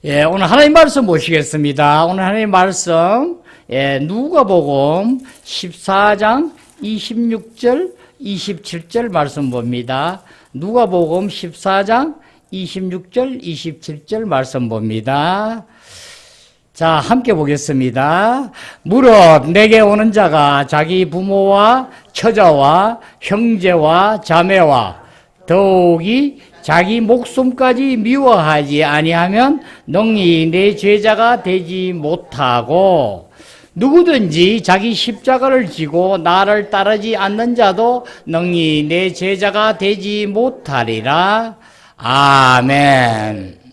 예, 오늘 하나님 말씀 보시겠습니다. 오늘 하나님 말씀, 누가복음 14장 26절, 27절 말씀 봅니다. 누가복음 14장 26절, 27절 말씀 봅니다. 자, 함께 보겠습니다. 무릇 내게 오는 자가 자기 부모와 처자와 형제와 자매와 더욱이 자기 목숨까지 미워하지 아니하면 능히 내 제자가 되지 못하고, 누구든지 자기 십자가를 지고 나를 따르지 않는 자도 능히 내 제자가 되지 못하리라. 아멘.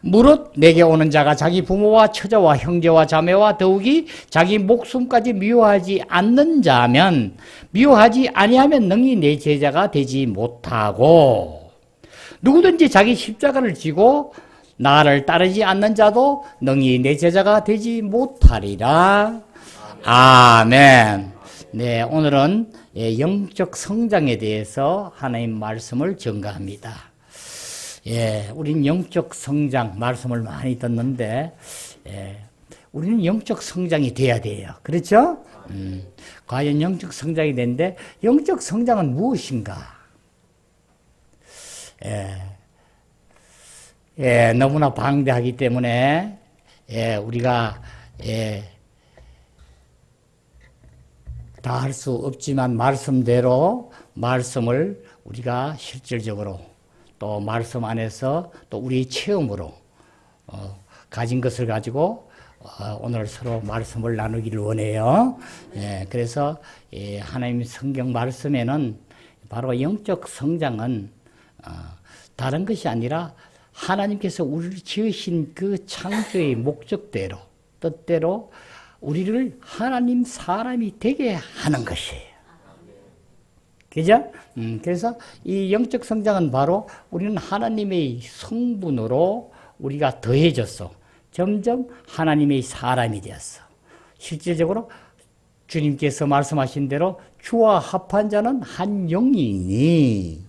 무릇 내게 오는 자가 자기 부모와 처자와 형제와 자매와 더욱이 자기 목숨까지 미워하지 않는 자면, 미워하지 아니하면 능히 내 제자가 되지 못하고, 누구든지 자기 십자가를 지고 나를 따르지 않는 자도 능히 내 제자가 되지 못하리라. 아멘. 네, 오늘은 영적 성장에 대해서 하나님 말씀을 전가합니다. 예, 우린 영적 성장 말씀을 많이 듣는데, 우리는 영적 성장이 돼야 돼요. 그렇죠? 과연 영적 성장이 되는데, 영적 성장은 무엇인가? 너무나 방대하기 때문에, 우리가, 다 할 수 없지만 말씀대로 말씀을 우리가 실질적으로 또 말씀 안에서 또 우리의 체험으로 가진 것을 가지고 오늘 서로 말씀을 나누기를 원해요. 그래서 하나님 성경 말씀에는 바로 영적 성장은 다른 것이 아니라 하나님께서 우리를 지으신 그 창조의 목적대로, 뜻대로 우리를 하나님 사람이 되게 하는 것이에요. 그죠? 그래서 이 영적 성장은 바로 우리는 하나님의 성분으로 우리가 더해졌어. 점점 하나님의 사람이 되었어. 실질적으로 주님께서 말씀하신 대로 주와 합한 자는 한 영이니,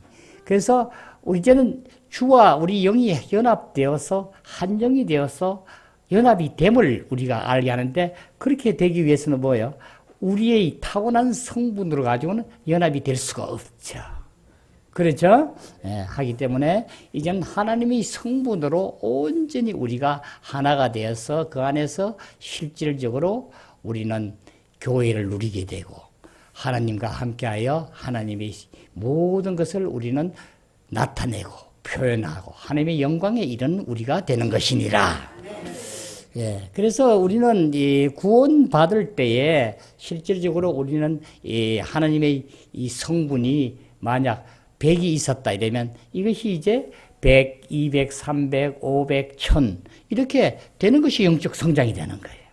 그래서 이제는 주와 우리 영이 연합되어서 한 영이 되어서 연합이 됨을 우리가 알게 하는데, 그렇게 되기 위해서는 뭐예요? 우리의 타고난 성분으로 가지고는 연합이 될 수가 없죠. 그렇죠? 하기 때문에 이제는 하나님의 성분으로 온전히 우리가 하나가 되어서 그 안에서 실질적으로 우리는 교회를 누리게 되고, 하나님과 함께하여 하나님의 모든 것을 우리는 나타내고 표현하고 하나님의 영광에 이르는 우리가 되는 것이니라. 그래서 우리는 이 구원 받을 때에 실질적으로 우리는 이 하나님의 이 성분이 만약 100이 있었다 이러면 이것이 이제 100, 200, 300, 500, 1000 이렇게 되는 것이 영적 성장이 되는 거예요.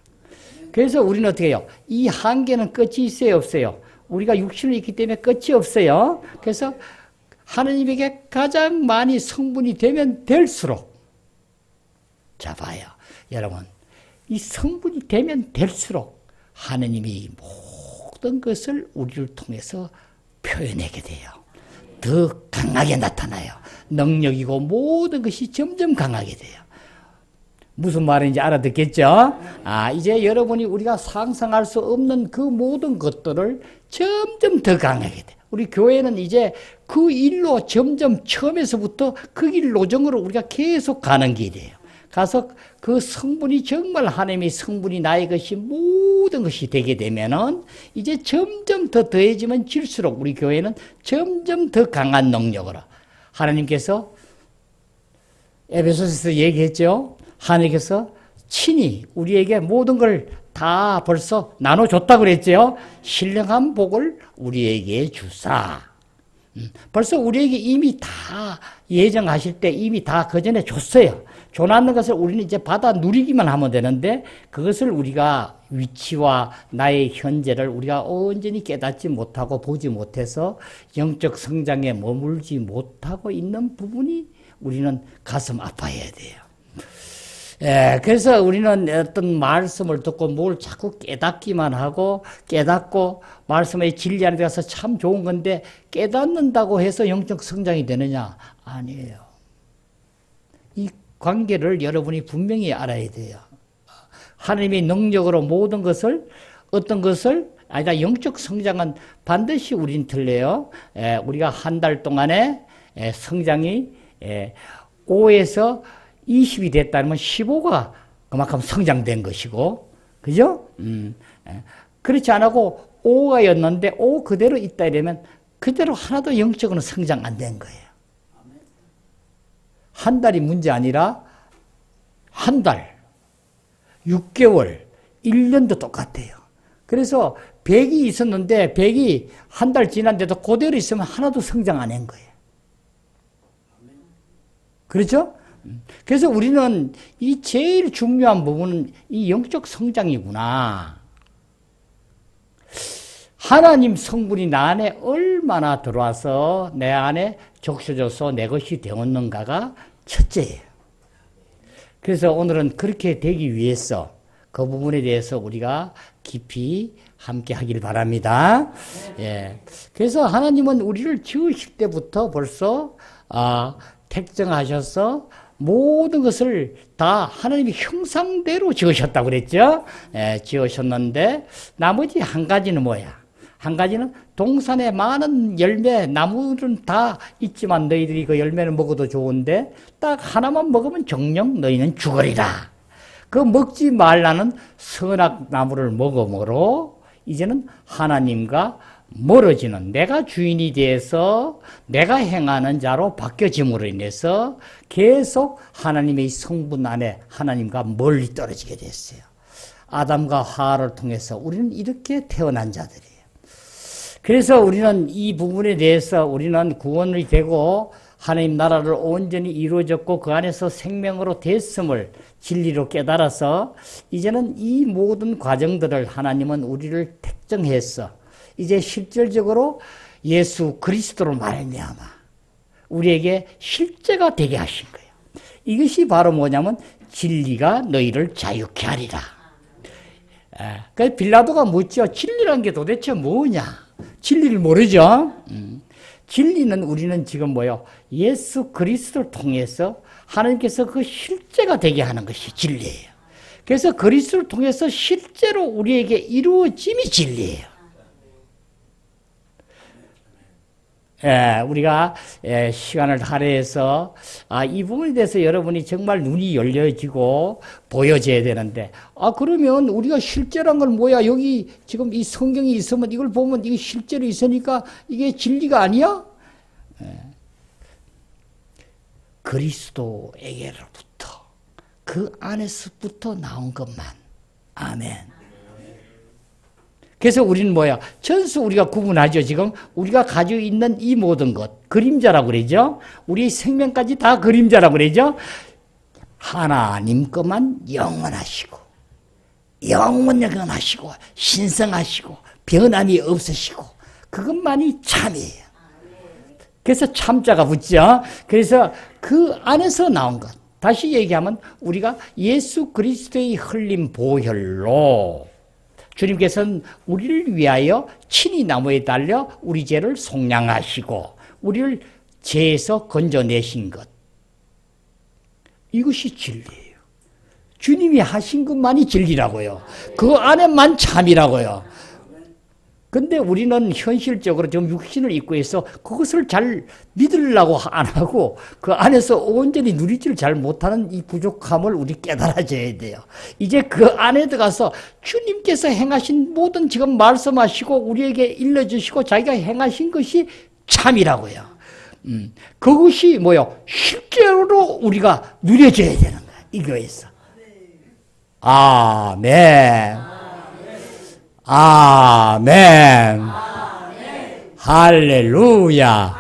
그래서 우리는 어떻게 해요? 이 한계는 끝이 있어요, 없어요? 우리가 육신이 있기 때문에 끝이 없어요. 그래서 하나님에게 가장 많이 성분이 되면 될수록, 자 봐요. 여러분, 이 성분이 되면 될수록 하나님이 모든 것을 우리를 통해서 표현하게 돼요. 더 강하게 나타나요. 능력이고 모든 것이 점점 강하게 돼요. 무슨 말인지 알아듣겠죠? 이제 여러분이 우리가 상상할 수 없는 그 모든 것들을 점점 더 강하게 돼요. 우리 교회는 이제 그 일로 점점 처음에서부터 그 길 노정으로 우리가 계속 가는 길이에요. 가서 그 성분이 정말 하나님의 성분이 나의 것이 모든 것이 되게 되면은 이제 점점 더 더해지면 질수록 우리 교회는 점점 더 강한 능력으로, 하나님께서 에베소서에서 얘기했죠. 하나님께서 친히 우리에게 모든 걸 다 벌써 나눠줬다고 그랬죠. 신령한 복을 우리에게 주사. 벌써 우리에게 이미 다 예정하실 때 이미 다 그 전에 줬어요. 줘놨는 것을 우리는 이제 받아 누리기만 하면 되는데, 그것을 우리가 위치와 나의 현재를 우리가 온전히 깨닫지 못하고 보지 못해서 영적 성장에 머물지 못하고 있는 부분이 우리는 가슴 아파해야 돼요. 그래서 우리는 어떤 말씀을 듣고 뭘 자꾸 깨닫기만 하고, 깨닫고 말씀의 진리 안에 들어가서 참 좋은 건데, 깨닫는다고 해서 영적 성장이 되느냐? 아니에요. 이 관계를 여러분이 분명히 알아야 돼요. 하나님의 능력으로 모든 것을, 어떤 것을, 아니다, 영적 성장은 반드시 우린 틀려요. 우리가 한 달 동안에 성장이 5에서 20이 됐다면 15가 그만큼 성장된 것이고, 그죠? 그렇지 않고 5가였는데 5 그대로 있다 이러면 그대로 하나도 영적으로 성장 안 된 거예요. 한 달이 문제 아니라 한 달, 6개월, 1년도 똑같아요. 그래서 100이 있었는데 100이 한 달 지났는데도 그대로 있으면 하나도 성장 안 한 거예요. 그렇죠? 그래서 우리는 이 제일 중요한 부분은 이 영적 성장이구나. 하나님 성분이 나 안에 얼마나 들어와서 내 안에 적셔져서 내 것이 되었는가가 첫째예요. 그래서 오늘은 그렇게 되기 위해서 그 부분에 대해서 우리가 깊이 함께 하길 바랍니다. 예. 그래서 하나님은 우리를 지으실 때부터 벌써 택정하셔서 모든 것을 다 하나님의 형상대로 지으셨다고 그랬죠. 예, 지으셨는데 나머지 한 가지는 뭐야? 한 가지는 동산에 많은 열매, 나무는 다 있지만 너희들이 그 열매를 먹어도 좋은데 딱 하나만 먹으면 정녕 너희는 죽으리라. 그 먹지 말라는 선악나무를 먹음으로 이제는 하나님과 멀어지는, 내가 주인이 돼서 내가 행하는 자로 바뀌어짐으로 인해서 계속 하나님의 성분 안에 하나님과 멀리 떨어지게 됐어요. 아담과 하와를 통해서 우리는 이렇게 태어난 자들이에요. 그래서 우리는 이 부분에 대해서 우리는 구원이 되고 하나님 나라를 온전히 이루어졌고 그 안에서 생명으로 됐음을 진리로 깨달아서 이제는 이 모든 과정들을 하나님은 우리를 택정해서 이제 실질적으로 예수 그리스도로 말미암아 우리에게 실제가 되게 하신 거예요. 이것이 바로 뭐냐면 진리가 너희를 자유케 하리라. 그래서 빌라도가 묻죠. 진리란 게 도대체 뭐냐? 진리를 모르죠. 진리는 우리는 지금 뭐요? 예수 그리스도를 통해서 하나님께서 그 실제가 되게 하는 것이 진리예요. 그래서 그리스도를 통해서 실제로 우리에게 이루어짐이 진리예요. 우리가 시간을 할애해서 이 부분에 대해서 여러분이 정말 눈이 열려지고 보여져야 되는데 그러면 우리가 실제란 건 뭐야? 여기 지금 이 성경이 있으면 이걸 보면 이게 실제로 있으니까 이게 진리가 아니야? 그리스도에게로부터 그 안에서부터 나온 것만. 아멘. 그래서 우리는 뭐야? 전수 우리가 구분하죠. 지금 우리가 가지고 있는 이 모든 것, 그림자라고 그러죠. 우리 생명까지 다 그림자라고 그러죠. 하나님 것만 영원하시고 영원하시고 신성하시고 변함이 없으시고 그것만이 참이에요. 그래서 참자가 붙죠. 그래서 그 안에서 나온 것. 다시 얘기하면 우리가 예수 그리스도의 흘린 보혈로 주님께서는 우리를 위하여 친히 나무에 달려 우리 죄를 속량하시고 우리를 죄에서 건져내신 것. 이것이 진리예요. 주님이 하신 것만이 진리라고요. 그 안에만 참이라고요. 근데 우리는 현실적으로 좀 육신을 입고 있어 그것을 잘 믿으려고 안 하고 그 안에서 온전히 누리지를 잘 못하는 이 부족함을 우리 깨달아져야 돼요. 이제 그 안에 들어가서 주님께서 행하신 모든 지금 말씀하시고 우리에게 일러주시고 자기가 행하신 것이 참이라고요. 그것이 뭐요? 실제로 우리가 누려져야 되는 거야. 이 교회에서. 아멘. 아멘. 할렐루야.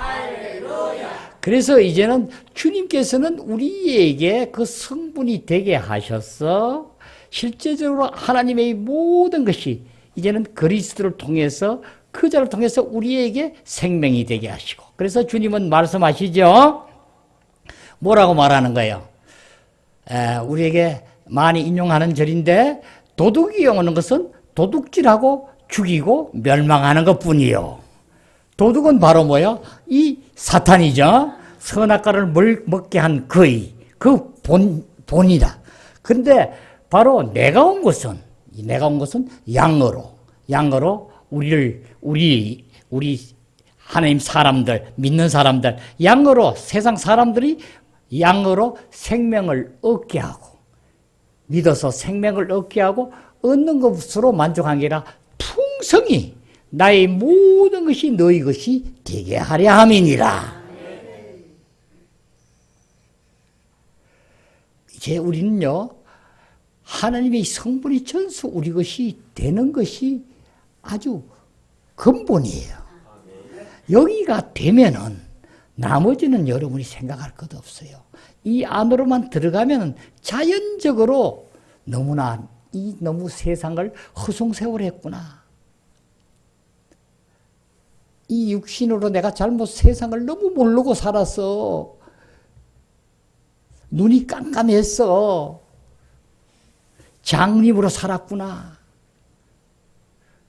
그래서 이제는 주님께서는 우리에게 그 성분이 되게 하셔서 실제적으로 하나님의 모든 것이 이제는 그리스도를 통해서 그 자를 통해서 우리에게 생명이 되게 하시고 그래서 주님은 말씀하시죠. 뭐라고 말하는 거예요? 우리에게 많이 인용하는 절인데 도둑이 오는 것은 도둑질하고 죽이고 멸망하는 것뿐이요. 도둑은 바로 뭐예요? 이 사탄이죠. 선악과를 먹게 한 그의 그 본이다. 그런데 바로 내가 온 것은 양으로 우리 하나님 사람들, 믿는 사람들, 양으로 세상 사람들이 양으로 생명을 얻게 하고, 믿어서 생명을 얻게 하고, 얻는 것으로 만족한 게 아니라 풍성히 나의 모든 것이 너희 것이 되게 하려 함이니라. 이제 우리는요, 하나님의 성분이 전수 우리 것이 되는 것이 아주 근본이에요. 여기가 되면은 나머지는 여러분이 생각할 것 없어요. 이 안으로만 들어가면 자연적으로 너무 세상을 허송세월했구나. 이 육신으로 내가 잘못 세상을 너무 모르고 살았어. 눈이 깜깜했어. 장님으로 살았구나.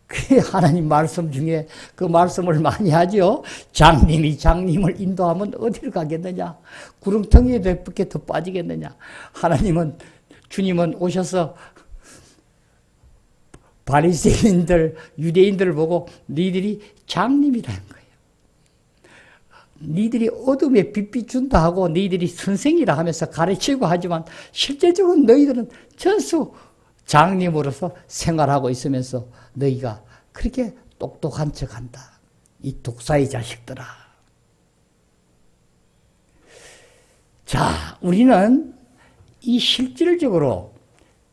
그 하나님 말씀 중에 그 말씀을 많이 하죠. 장님이 장님을 인도하면 어디를 가겠느냐. 구렁텅이에 몇 개 더 빠지겠느냐. 주님은 오셔서 바리새인들, 유대인들을 보고 너희들이 장님이라는 거예요. 너희들이 어둠에 빛 비춘다 하고 너희들이 선생이라 하면서 가르치고 하지만 실제적으로 너희들은 전수 장님으로서 생활하고 있으면서 너희가 그렇게 똑똑한 척한다. 이 독사의 자식들아. 자, 우리는 이 실질적으로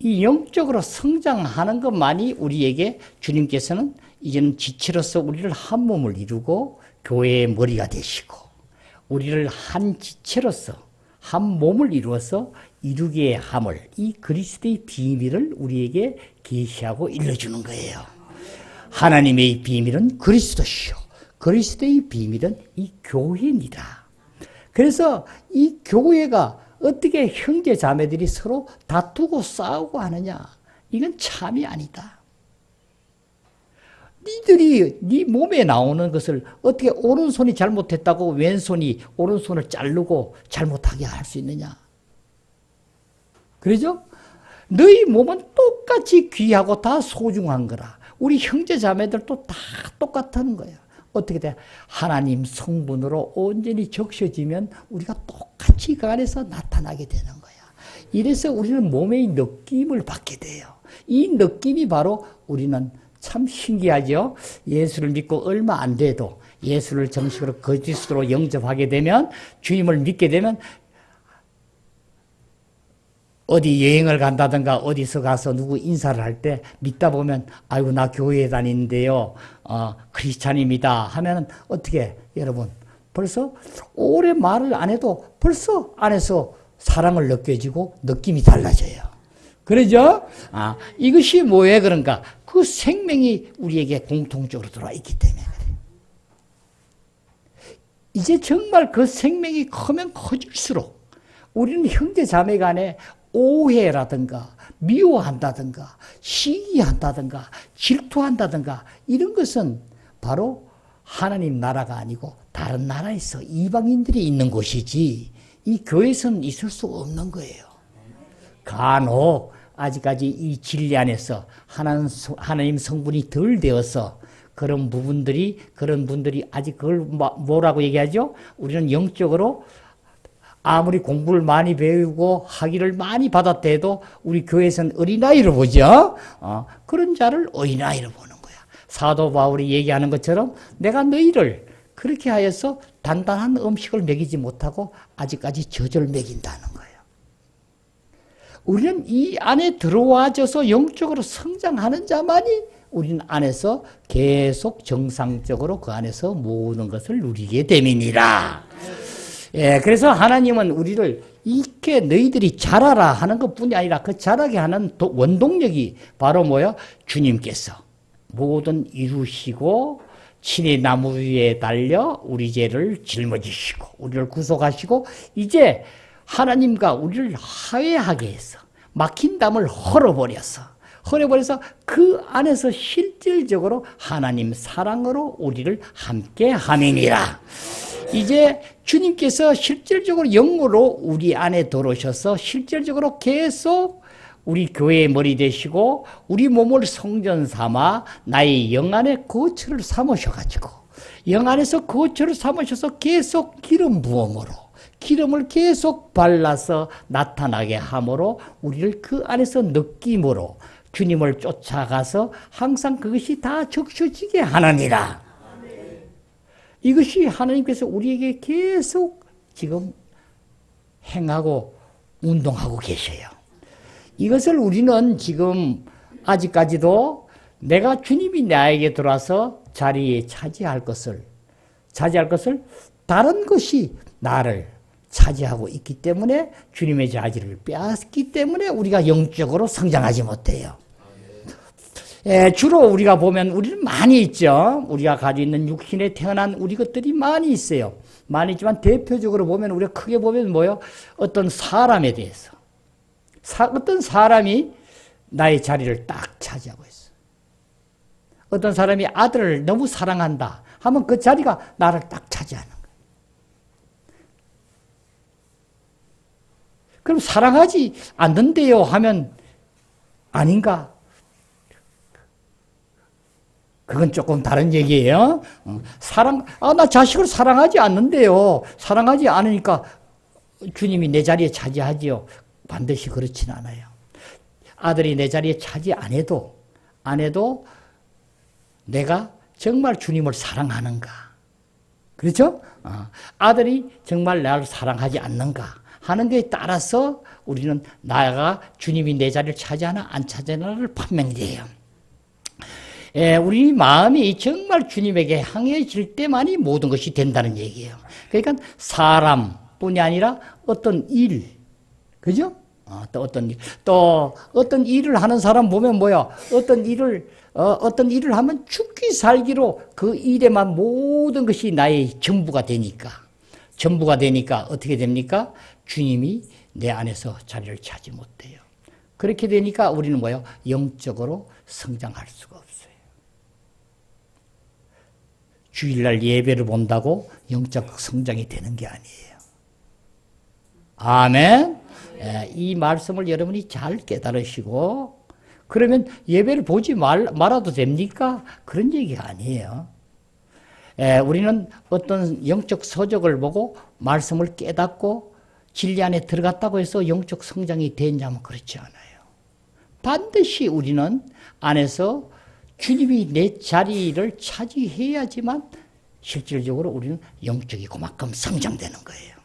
이 영적으로 성장하는 것만이 우리에게 주님께서는 이제는 지체로서 우리를 한 몸을 이루고 교회의 머리가 되시고 우리를 한 지체로서 한 몸을 이루어서 이루게 함을 이 그리스도의 비밀을 우리에게 계시하고 일러주는 거예요. 하나님의 비밀은 그리스도시요. 그리스도의 비밀은 이 교회입니다. 그래서 이 교회가 어떻게 형제 자매들이 서로 다투고 싸우고 하느냐? 이건 참이 아니다. 니들이 네 몸에 나오는 것을 어떻게 오른손이 잘못했다고 왼손이 오른손을 자르고 잘못하게 할 수 있느냐? 그러죠? 너희 몸은 똑같이 귀하고 다 소중한 거라. 우리 형제 자매들도 다 똑같다는 거야. 어떻게 돼? 하나님 성분으로 온전히 적셔지면 우리가 똑같이 그 안에서 나타나게 되는 거야. 이래서 우리는 몸의 느낌을 받게 돼요. 이 느낌이 바로 우리는 참 신기하죠. 예수를 믿고 얼마 안 돼도 예수를 정식으로 그리스도로 영접하게 되면 주님을 믿게 되면 어디 여행을 간다든가 어디서 가서 누구 인사를 할 때 믿다 보면 아이고 나 교회에 다니는데요. 크리스찬입니다 하면은 어떻게 여러분 벌써 오래 말을 안 해도 벌써 안에서 사랑을 느껴지고 느낌이 달라져요. 그러죠? 이것이 뭐예요? 그런가? 그 생명이 우리에게 공통적으로 들어와 있기 때문에 그래요. 이제 정말 그 생명이 크면 커질수록 우리는 형제 자매 간에 오해라든가 미워한다든가 시기한다든가 질투한다든가 이런 것은 바로 하나님 나라가 아니고 다른 나라에서 이방인들이 있는 곳이지 이 교회에서는 있을 수 없는 거예요. 간혹 아직까지 이 진리 안에서 하나님 성분이 덜 되어서 그런 분들이 아직 그걸 뭐라고 얘기하죠? 우리는 영적으로 아무리 공부를 많이 배우고 학위를 많이 받았다 해도 우리 교회에서는 어린아이로 보죠. 그런 자를 어린아이로 보는 거야. 사도 바울이 얘기하는 것처럼 내가 너희를 그렇게 하여서 단단한 음식을 먹이지 못하고 아직까지 젖을 먹인다는 거예요. 우리는 이 안에 들어와져서 영적으로 성장하는 자만이 우리는 안에서 계속 정상적으로 그 안에서 모든 것을 누리게 됨이니라. 예, 그래서 하나님은 우리를 이렇게 너희들이 자라라 하는 것뿐이 아니라 그 자라게 하는 원동력이 바로 뭐예요? 주님께서 모든 이루시고 친히 나무 위에 달려 우리 죄를 짊어지시고 우리를 구속하시고 이제 하나님과 우리를 화해하게 해서 막힌 담을 헐어버려서 그 안에서 실질적으로 하나님 사랑으로 우리를 함께 함이니라. 이제 주님께서 실질적으로 영으로 우리 안에 들어오셔서 실질적으로 계속 우리 교회의 머리 되시고 우리 몸을 성전 삼아 나의 영 안에 거처를 삼으셔가지고 영 안에서 거처를 삼으셔서 계속 기름 부음으로 기름을 계속 발라서 나타나게 함으로 우리를 그 안에서 느낌으로 주님을 쫓아가서 항상 그것이 다 적셔지게 하느니라. 이것이 하나님께서 우리에게 계속 지금 행하고 운동하고 계셔요. 이것을 우리는 지금 아직까지도 내가 주님이 나에게 들어와서 자리에 차지할 것을 다른 것이 나를 차지하고 있기 때문에 주님의 자리를 빼앗기 때문에 우리가 영적으로 성장하지 못해요. 주로 우리가 보면 우리는 많이 있죠. 우리가 가지고 있는 육신에 태어난 우리 것들이 많이 있어요. 많이 있지만 대표적으로 보면 우리가 크게 보면 뭐요? 어떤 사람에 대해서 어떤 사람이 나의 자리를 딱 차지하고 있어. 어떤 사람이 아들을 너무 사랑한다 하면 그 자리가 나를 딱 차지하는 거예요. 그럼 사랑하지 않는데요 하면 아닌가? 그건 조금 다른 얘기예요. 나 자식을 사랑하지 않는데요. 사랑하지 않으니까 주님이 내 자리에 차지하지요. 반드시 그렇진 않아요. 아들이 내 자리에 차지 안 해도 내가 정말 주님을 사랑하는가. 그렇죠? 아들이 정말 나를 사랑하지 않는가 하는 것에 따라서 우리는 나가 주님이 내 자리를 차지하나 안 차지하나를 판명이 돼요. 우리 마음이 정말 주님에게 향해질 때만이 모든 것이 된다는 얘기예요. 그러니까 사람뿐이 아니라 어떤 일, 그죠? 또 어떤 일을 하는 사람 보면 뭐야? 어떤 일을 하면 죽기 살기로 그 일에만 모든 것이 나의 전부가 되니까 어떻게 됩니까? 주님이 내 안에서 자리를 차지 못해요. 그렇게 되니까 우리는 뭐예요? 영적으로 성장할 수가 없어요. 주일날 예배를 본다고 영적 성장이 되는 게 아니에요. 아멘. 이 말씀을 여러분이 잘 깨달으시고 그러면 예배를 보지 말아도 됩니까? 그런 얘기가 아니에요. 우리는 어떤 영적 서적을 보고 말씀을 깨닫고 진리 안에 들어갔다고 해서 영적 성장이 되냐면 그렇지 않아요. 반드시 우리는 안에서 주님이 내 자리를 차지해야지만 실질적으로 우리는 영적이 그만큼 성장되는 거예요.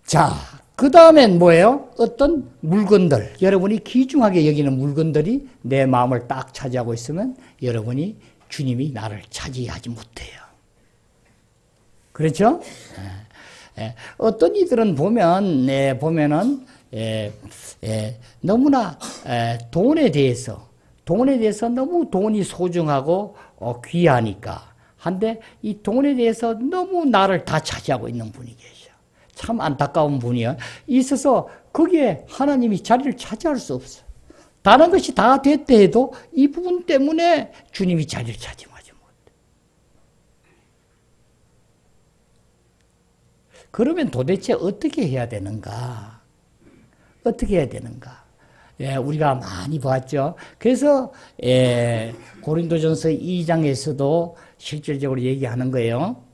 자, 그 다음엔 뭐예요? 어떤 물건들, 여러분이 귀중하게 여기는 물건들이 내 마음을 딱 차지하고 있으면 여러분이 주님이 나를 차지하지 못해요. 그렇죠? 어떤 이들은 보면은 너무나 돈에 대해서 너무 돈이 소중하고 귀하니까 한데 이 돈에 대해서 너무 나를 다 차지하고 있는 분이 계셔. 참 안타까운 분이요. 있어서 거기에 하나님이 자리를 차지할 수 없어. 다른 것이 다 됐다 해도 이 부분 때문에 주님이 자리를 차지하지 못해. 그러면 도대체 어떻게 해야 되는가? 어떻게 해야 되는가? 우리가 많이 봤죠. 그래서 고린도전서 2장에서도 실질적으로 얘기하는 거예요.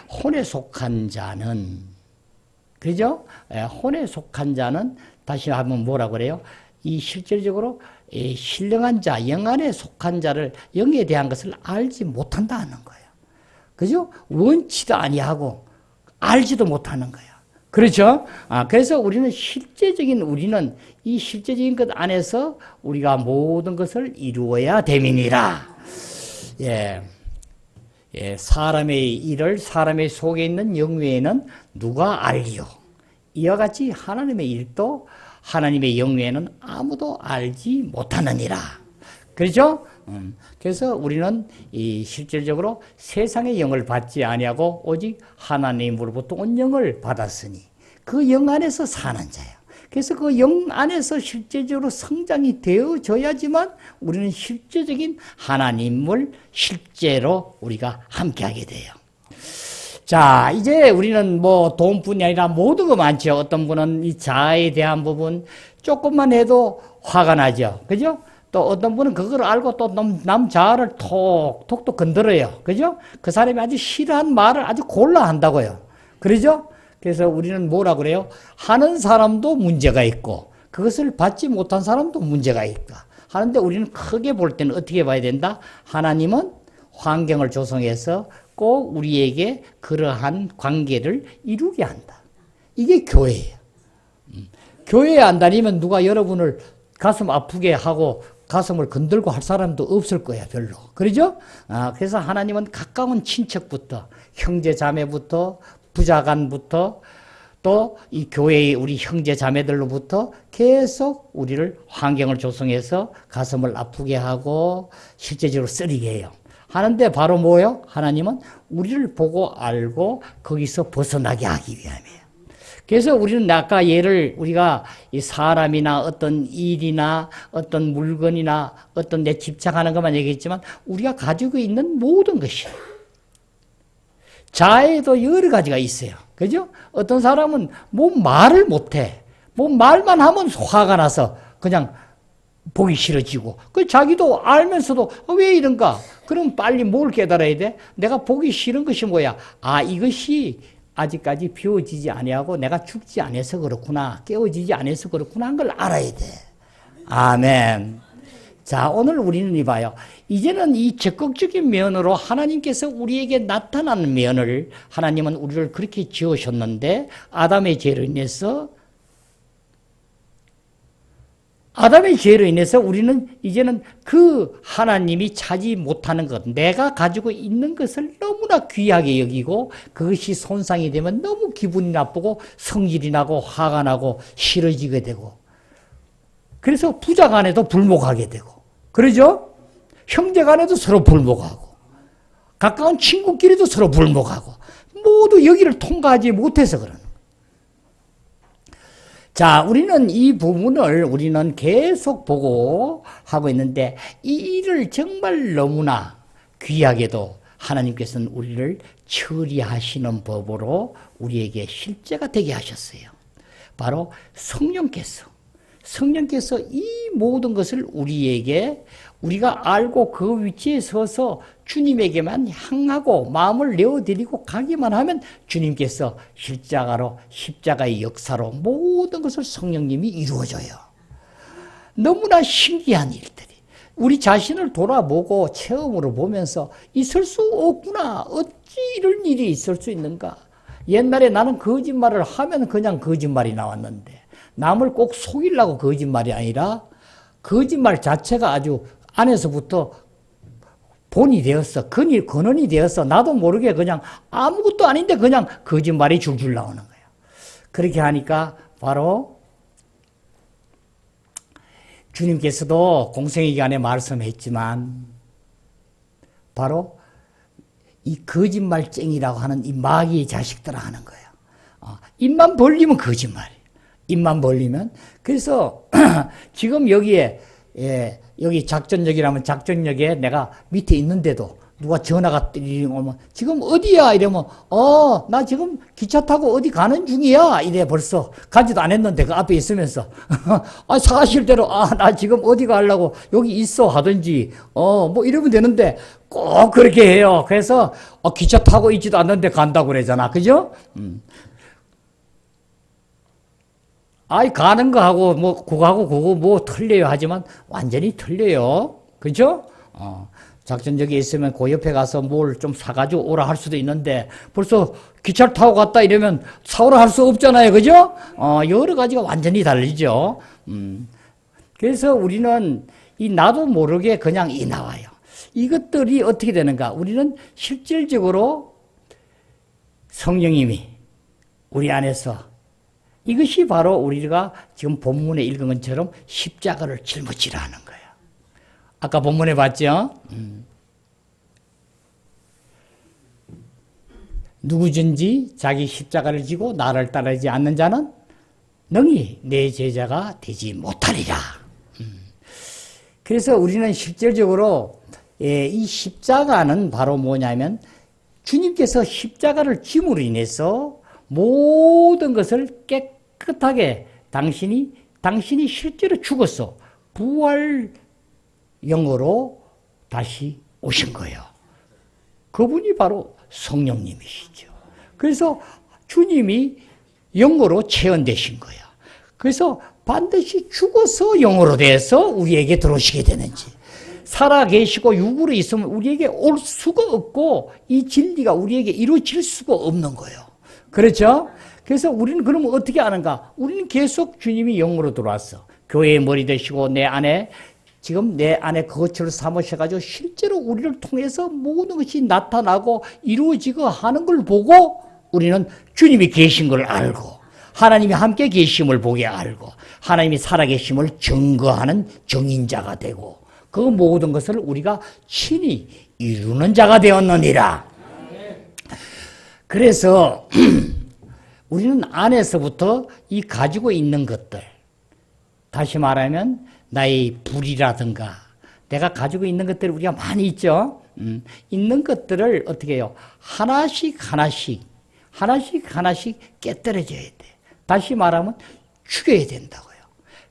혼에 속한 자는, 그죠? 혼에 속한 자는 다시 한번 뭐라 그래요? 이 실질적으로 신령한 자, 영 안에 속한 자를 영에 대한 것을 알지 못한다는 거예요. 그죠? 원치도 아니하고 알지도 못하는 거예요. 그렇죠? 그래서 우리는 이 실제적인 것 안에서 우리가 모든 것을 이루어야 됨이니라. 사람의 일을 사람의 속에 있는 영외에는 누가 알리요? 이와 같이 하나님의 일도 하나님의 영외에는 아무도 알지 못하느니라. 그렇죠? 그래서 우리는 실질적으로 세상의 영을 받지 아니하고 오직 하나님으로부터 온 영을 받았으니 그 영 안에서 사는 자예요. 그래서 그 영 안에서 실제적으로 성장이 되어져야지만 우리는 실제적인 하나님을 실제로 우리가 함께하게 돼요. 자, 이제 우리는 뭐 돈뿐이 아니라 모든 거 많죠. 어떤 분은 이 자아에 대한 부분 조금만 해도 화가 나죠. 그죠? 또 어떤 분은 그걸 알고 또 남 자아를 톡톡 또 건드려요. 그죠? 그 사람이 아주 싫어한 말을 아주 골라 한다고요. 그러죠? 그래서 우리는 뭐라 그래요? 하는 사람도 문제가 있고 그것을 받지 못한 사람도 문제가 있다. 하는데 우리는 크게 볼 때는 어떻게 봐야 된다? 하나님은 환경을 조성해서 꼭 우리에게 그러한 관계를 이루게 한다. 이게 교회예요. 교회에 안 다니면 누가 여러분을 가슴 아프게 하고 가슴을 건들고 할 사람도 없을 거야, 별로. 그러죠? 그래서 하나님은 가까운 친척부터, 형제 자매부터, 부자간부터, 또 이 교회의 우리 형제 자매들로부터 계속 우리를 환경을 조성해서 가슴을 아프게 하고 실제적으로 쓰리게 해요. 하는데 바로 뭐예요? 하나님은 우리를 보고 알고 거기서 벗어나게 하기 위함이에요. 그래서 우리는 아까 예를 우리가 이 사람이나 어떤 일이나 어떤 물건이나 어떤 내 집착하는 것만 얘기했지만 우리가 가지고 있는 모든 것이 자아에도 여러 가지가 있어요. 그죠? 어떤 사람은 뭐 말을 못해. 뭐 말만 하면 화가 나서 그냥 보기 싫어지고 그 자기도 알면서도 왜 이런가? 그럼 빨리 뭘 깨달아야 돼? 내가 보기 싫은 것이 뭐야? 이것이 아직까지 비워지지 아니하고 내가 죽지 않아서 그렇구나. 깨어지지 않아서 그렇구나 한 걸 알아야 돼. 아멘. 자, 오늘 우리는 이봐요. 이제는 이 적극적인 면으로 하나님께서 우리에게 나타나는 면을 하나님은 우리를 그렇게 지으셨는데 아담의 죄로 인해서 우리는 이제는 그 하나님이 차지 못하는 것, 내가 가지고 있는 것을 너무나 귀하게 여기고 그것이 손상이 되면 너무 기분이 나쁘고 성질이 나고 화가 나고 싫어지게 되고 그래서 부자 간에도 불목하게 되고 그러죠? 형제 간에도 서로 불목하고 가까운 친구끼리도 서로 불목하고 모두 여기를 통과하지 못해서 그러는 거예요. 자, 우리는 이 부분을 우리는 계속 보고 하고 있는데 이 일을 정말 너무나 귀하게도 하나님께서는 우리를 처리하시는 법으로 우리에게 실제가 되게 하셨어요. 바로 성령께서 이 모든 것을 우리에게 우리가 알고 그 위치에 서서 주님에게만 향하고 마음을 내어드리고 가기만 하면 주님께서 십자가의 역사로 모든 것을 성령님이 이루어져요. 너무나 신기한 일들이 우리 자신을 돌아보고 체험으로 보면서 있을 수 없구나. 어찌 이런 일이 있을 수 있는가. 옛날에 나는 거짓말을 하면 그냥 거짓말이 나왔는데 남을 꼭 속이려고 거짓말이 아니라 거짓말 자체가 아주 안에서부터 본이 되었어. 근원이 되었어. 나도 모르게 그냥 아무것도 아닌데 그냥 거짓말이 줄줄 나오는 거예요. 그렇게 하니까 바로 주님께서도 공생애기간에 말씀했지만 바로 이 거짓말쟁이라고 하는 이 마귀의 자식들아 하는 거예요. 입만 벌리면 거짓말이에요. 입만 벌리면. 그래서 지금 여기에 여기 작전역이라면 작전역에 내가 밑에 있는데도 누가 전화가 오면 지금 어디야? 이러면 나 지금 기차 타고 어디 가는 중이야. 이래 벌써 가지도 않았는데 그 앞에 있으면서 사실대로 나 지금 어디 가려고 여기 있어 하든지 뭐 이러면 되는데 꼭 그렇게 해요. 그래서 기차 타고 있지도 않는데 간다고 그러잖아. 그죠? 가는 거하고, 그거하고 그거 뭐 틀려요 하지만 완전히 틀려요. 그죠? 작전적이 있으면 그 옆에 가서 뭘 좀 사가지고 오라 할 수도 있는데 벌써 기차를 타고 갔다 이러면 사오라 할 수 없잖아요. 그죠? 여러 가지가 완전히 다르죠. 그래서 우리는 나도 모르게 그냥 나와요. 이것들이 어떻게 되는가? 우리는 실질적으로 성령님이 우리 안에서 이것이 바로 우리가 지금 본문에 읽은 것처럼 십자가를 짊어지라 하는 거예요. 아까 본문에 봤죠? 누구든지 자기 십자가를 지고 나를 따르지 않는 자는 능히 내 제자가 되지 못하리라. 그래서 우리는 실질적으로 이 십자가는 바로 뭐냐면 주님께서 십자가를 짐으로 인해서 모든 것을 깨끗하게 당신이 실제로 죽어서 부활 영으로 다시 오신 거예요. 그분이 바로 성령님이시죠. 그래서 주님이 영으로 체현되신 거예요. 그래서 반드시 죽어서 영으로 돼서 우리에게 들어오시게 되는지, 살아 계시고 육으로 있으면 우리에게 올 수가 없고 이 진리가 우리에게 이루어질 수가 없는 거예요. 그렇죠? 그래서 우리는 그러면 어떻게 하는가? 우리는 계속 주님이 영으로 들어왔어. 교회의 머리 되시고 내 안에 그것처럼 삼으셔가지고 실제로 우리를 통해서 모든 것이 나타나고 이루어지고 하는 걸 보고 우리는 주님이 계신 걸 알고 하나님이 함께 계심을 보게 알고 하나님이 살아계심을 증거하는 증인자가 되고 그 모든 것을 우리가 친히 이루는 자가 되었느니라. 그래서 우리는 안에서부터 이 가지고 있는 것들, 다시 말하면 나의 불이라든가 내가 가지고 있는 것들이 우리가 많이 있죠. 있는 것들을 어떻게 해요? 하나씩 깨뜨려져야 돼. 다시 말하면 죽여야 된다고요.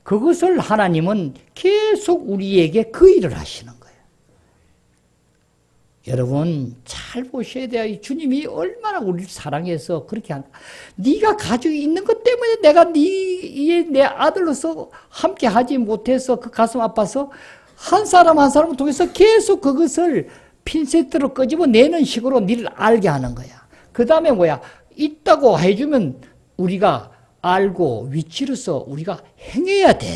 그것을 하나님은 계속 우리에게 그 일을 하시는 거예요. 여러분 잘 보셔야 돼요. 주님이 얼마나 우리를 사랑해서 그렇게 한다. 네가 가지고 있는 것 때문에 내가 내 아들로서 함께 하지 못해서 그 가슴 아파서 한 사람 한 사람을 통해서 계속 그것을 핀셋으로 끄집어내는 식으로 니를 알게 하는 거야. 그 다음에 뭐야? 있다고 해주면 우리가 알고 위치로서 우리가 행해야 돼.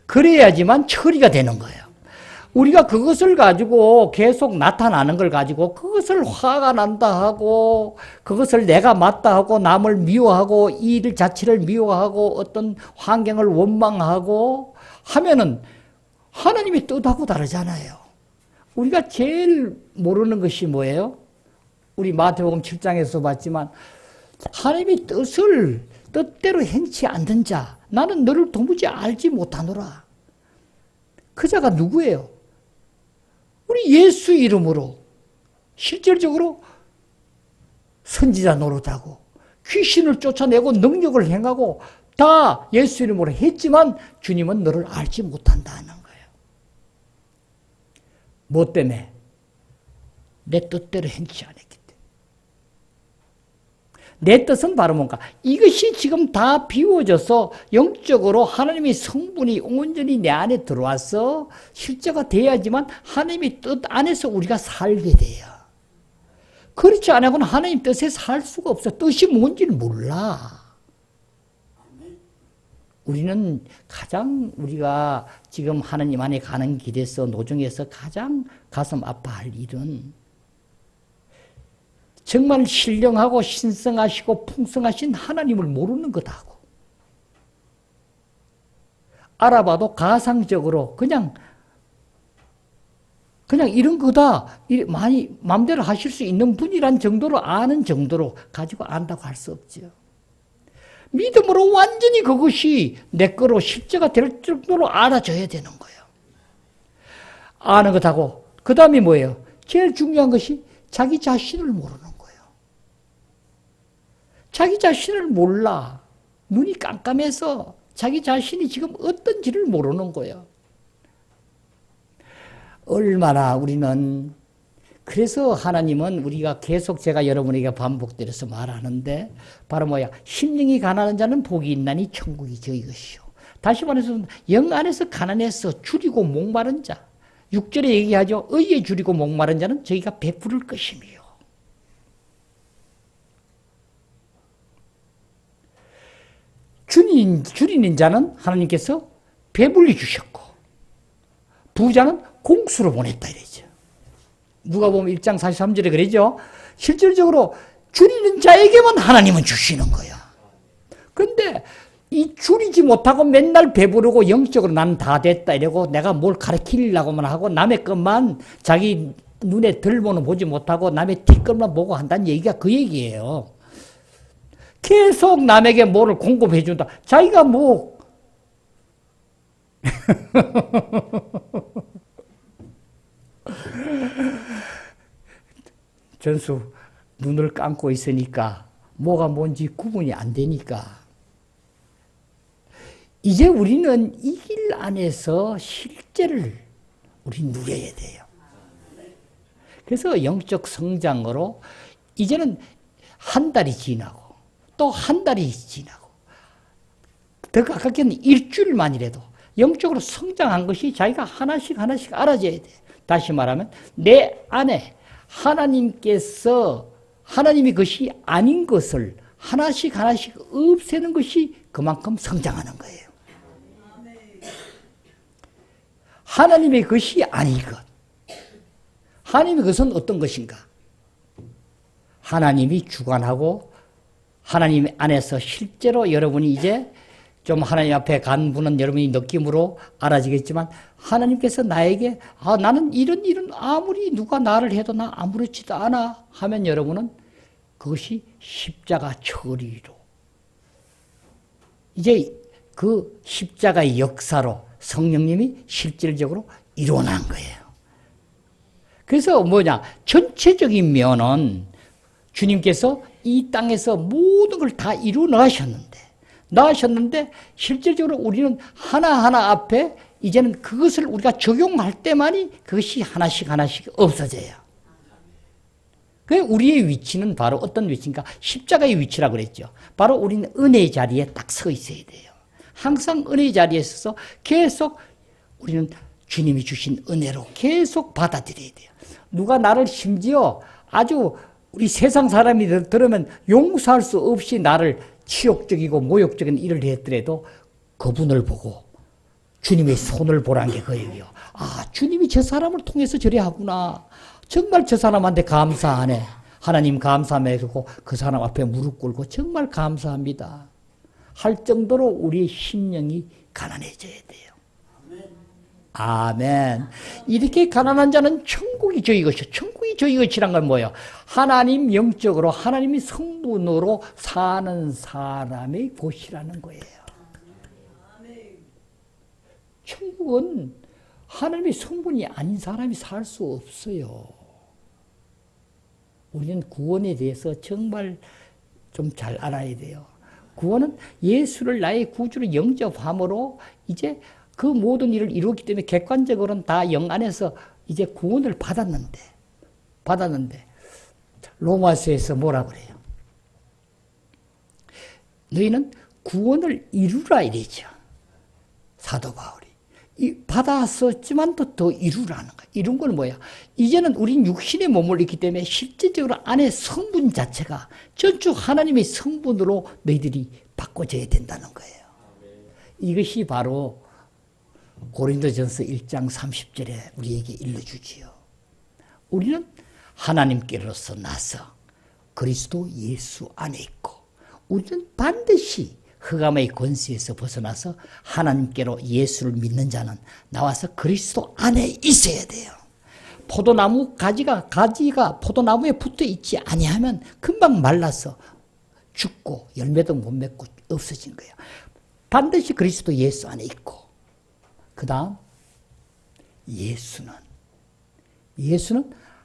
그래야지만 처리가 되는 거예요. 우리가 그것을 가지고 계속 나타나는 걸 가지고 그것을 화가 난다 하고 그것을 내가 맞다 하고 남을 미워하고 이 일 자체를 미워하고 어떤 환경을 원망하고 하면은 하나님의 뜻하고 다르잖아요. 우리가 제일 모르는 것이 뭐예요? 우리 마태복음 7장에서 봤지만 하나님의 뜻대로 행치 않는 자 나는 너를 도무지 알지 못하노라. 그 자가 누구예요? 우리 예수 이름으로 실질적으로 선지자 노릇하고 귀신을 쫓아내고 능력을 행하고 다 예수 이름으로 했지만 주님은 너를 알지 못한다는 거예요. 뭐 때문에? 내 뜻대로 행치 않았기 때문에. 내 뜻은 바로 뭔가? 이것이 지금 다 비워져서 영적으로 하나님의 성분이 온전히 내 안에 들어와서 실제가 돼야지만 하나님의 뜻 안에서 우리가 살게 돼요. 그렇지 않고는 하나님 뜻에 살 수가 없어. 뜻이 뭔지를 몰라. 우리는 가장 우리가 지금 하나님 안에 가는 길에서 노정에서 가장 가슴 아파할 일은 정말 신령하고 신성하시고 풍성하신 하나님을 모르는 거다고. 알아봐도 가상적으로 그냥 이런 거다. 많이 마음대로 하실 수 있는 분이란 정도로 아는 정도로 가지고 안다고 할 수 없죠. 믿음으로 완전히 그것이 내 거로 실제가 될 정도로 알아줘야 되는 거예요. 아는 것하고 그 다음에 뭐예요? 제일 중요한 것이 자기 자신을 모르는 거예요. 자기 자신을 몰라. 눈이 깜깜해서 자기 자신이 지금 어떤지를 모르는 거예요. 얼마나 우리는 그래서 하나님은 우리가 계속 제가 여러분에게 반복드려서 말하는데 바로 뭐야? 심령이 가난한 자는 복이 있나니 천국이 저희 것이요. 다시 말해서 영 안에서 가난해서 줄이고 목마른 자 6절에 얘기하죠. 의에 줄이고 목마른 자는 저희가 베풀을 것이며 줄이는 자는 하나님께서 배불리 주셨고 부자는 공수로 보냈다 이러죠. 누가복음 1장 43절에 그러죠. 실질적으로 줄이는 자에게만 하나님은 주시는 거야. 그런데 이 줄이지 못하고 맨날 배부르고 영적으로 나는 다 됐다 이러고 내가 뭘 가르치려고만 하고 남의 것만 자기 눈에 들보는 보지 못하고 남의 뒷것만 보고 한다는 얘기가 그 얘기예요. 계속 남에게 뭐를 공급해 준다. 자기가 뭐 전수 눈을 감고 있으니까 뭐가 뭔지 구분이 안 되니까 이제 우리는 이 길 안에서 실제를 우리 누려야 돼요. 그래서 영적 성장으로 이제는 한 달이 지나고 또 한 달이 지나고 더 가깝게는 일주일만이라도 영적으로 성장한 것이 자기가 하나씩 알아져야 돼. 다시 말하면 내 안에 하나님께서 하나님이 것이 아닌 것을 하나씩 없애는 것이 그만큼 성장하는 거예요. 하나님의 것이 아닌 것. 하나님의 것은 어떤 것인가? 하나님이 주관하고 하나님 안에서 실제로 여러분이 이제 좀 하나님 앞에 간 분은 여러분이 느낌으로 알아지겠지만 하나님께서 나에게 나는 이런 아무리 누가 나를 해도 나 아무렇지도 않아 하면 여러분은 그것이 십자가 처리로 이제 그 십자가의 역사로 성령님이 실질적으로 일어난 거예요. 그래서 전체적인 면은 주님께서 이 땅에서 모든 걸 다 이루어 나가셨는데 실질적으로 우리는 하나하나 앞에 이제는 그것을 우리가 적용할 때만이 그것이 하나씩 없어져요. 그 우리의 위치는 바로 어떤 위치인가? 십자가의 위치라고 그랬죠. 바로 우리는 은혜의 자리에 딱 서 있어야 돼요. 항상 은혜의 자리에 서서 계속 우리는 주님이 주신 은혜로 계속 받아들여야 돼요. 누가 나를 심지어 아주 우리 세상 사람이 들으면 용서할 수 없이 나를 치욕적이고 모욕적인 일을 했더라도 그분을 보고 주님의 손을 보라는 게 그예요. 주님이 저 사람을 통해서 저래 하구나. 정말 저 사람한테 감사하네. 하나님 감사하고 그 사람 앞에 무릎 꿇고 정말 감사합니다. 할 정도로 우리의 심령이 가난해져야 돼요. 아멘. 이렇게 가난한 자는 천국이 저희 것이요. 천국이 저희 것이란 건 뭐예요? 하나님 영적으로 하나님의 성분으로 사는 사람의 곳이라는 거예요. 천국은 하나님의 성분이 아닌 사람이 살 수 없어요. 우리는 구원에 대해서 정말 좀 잘 알아야 돼요. 구원은 예수를 나의 구주로 영접함으로 이제 그 모든 일을 이루었기 때문에 객관적으로는 다 영 안에서 이제 구원을 받았는데 로마서에서 뭐라 그래요? 너희는 구원을 이루라 이랬죠. 사도 바울이. 받았었지만 더 이루라는 거야. 이룬 건 뭐야? 이제는 우린 육신의 몸을 입기 때문에 실질적으로 안에 성분 자체가 전주 하나님의 성분으로 너희들이 바꿔져야 된다는 거예요. 이것이 바로 고린도전서 1장 30절에 우리에게 일러주지요. 우리는 하나님께로서 나서 그리스도 예수 안에 있고 우리는 반드시 흑암의 권세에서 벗어나서 하나님께로 예수를 믿는 자는 나와서 그리스도 안에 있어야 돼요. 포도나무 가지가 포도나무에 붙어 있지 아니하면 금방 말라서 죽고 열매도 못 맺고 없어진 거예요. 반드시 그리스도 예수 안에 있고 그 다음 예수는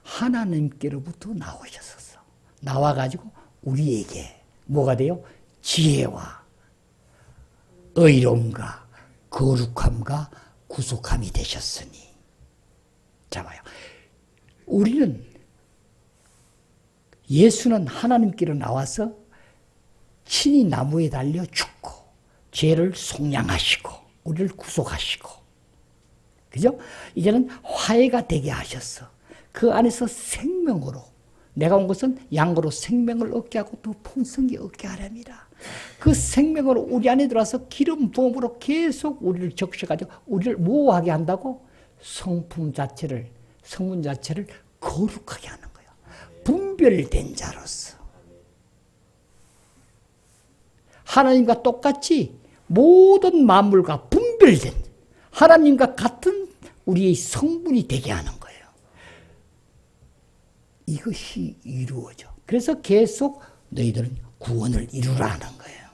하나님께로부터 나오셨었어. 나와가지고 우리에게 뭐가 돼요? 지혜와 의로움과 거룩함과 구속함이 되셨으니. 자 봐요. 예수는 하나님께로 나와서 친히 나무에 달려 죽고 죄를 속량하시고 우리를 구속하시고 그죠? 이제는 화해가 되게 하셨어. 그 안에서 생명으로 내가 온 것은 양으로 생명을 얻게 하고 더 풍성히 얻게 하렵니다. 그 생명으로 우리 안에 들어와서 기름 부음으로 계속 우리를 적셔가지고 우리를 뭐하게 한다고? 성분 자체를 거룩하게 하는 거예요. 분별된 자로서. 하나님과 똑같이 모든 만물과 분별된 하나님과 같은 우리의 성분이 되게 하는 거예요. 이것이 이루어져. 그래서 계속 너희들은 구원을 이루라는 거예요.